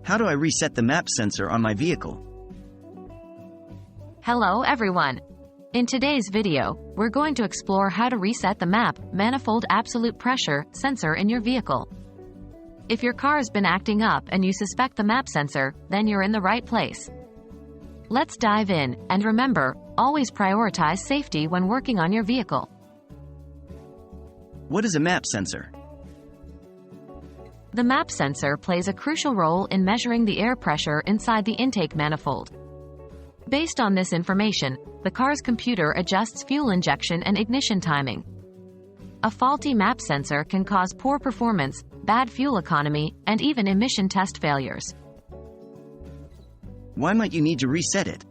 How do I reset the map sensor on my vehicle? Hello everyone! In today's video, we're going to explore how to reset the Manifold Absolute Pressure sensor in your vehicle. If your car's been acting up and you suspect the map sensor, then you're in the right place. Let's dive in, and remember, always prioritize safety when working on your vehicle. What is a map sensor? The map sensor plays a crucial role in measuring the air pressure inside the intake manifold. Based on this information, the car's computer adjusts fuel injection and ignition timing. A faulty map sensor can cause poor performance, bad fuel economy, and even emission test failures. Why might you need to reset it?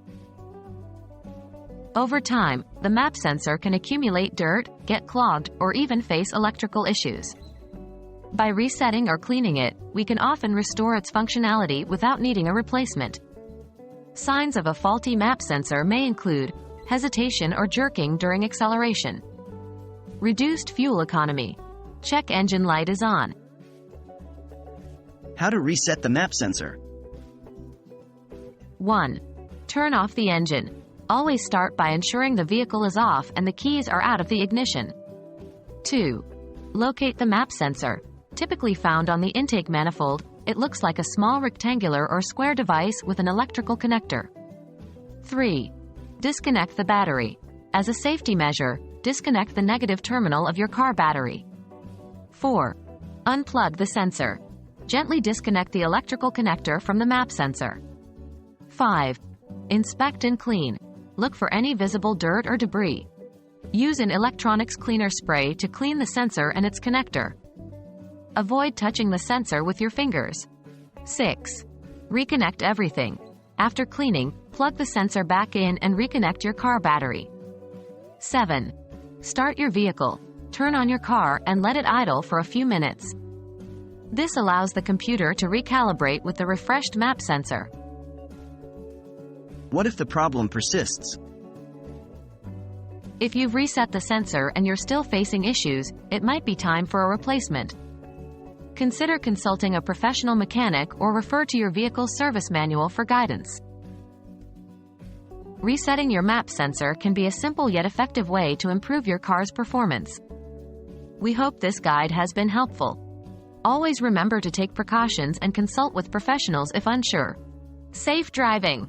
Over time, the map sensor can accumulate dirt, get clogged, or even face electrical issues. By resetting or cleaning it, we can often restore its functionality without needing a replacement. Signs of a faulty map sensor may include hesitation or jerking during acceleration, reduced fuel economy, check engine light is on. How to reset the map sensor? 1. Turn off the engine. Always start by ensuring the vehicle is off and the keys are out of the ignition. 2. Locate the map sensor. Typically found on the intake manifold, it looks like a small rectangular or square device with an electrical connector. 3. Disconnect the battery. As a safety measure, disconnect the negative terminal of your car battery. 4. Unplug the sensor. Gently disconnect the electrical connector from the map sensor. 5. Inspect and clean. Look for any visible dirt or debris. Use an electronics cleaner spray to clean the sensor and its connector. Avoid touching the sensor with your fingers. 6. Reconnect everything. After cleaning, plug the sensor back in and reconnect your car battery. 7. Start your vehicle. Turn on your car and let it idle for a few minutes. This allows the computer to recalibrate with the refreshed map sensor. What if the problem persists? If you've reset the sensor and you're still facing issues, it might be time for a replacement. Consider consulting a professional mechanic or refer to your vehicle's service manual for guidance. Resetting your map sensor can be a simple yet effective way to improve your car's performance. We hope this guide has been helpful. Always remember to take precautions and consult with professionals if unsure. Safe driving!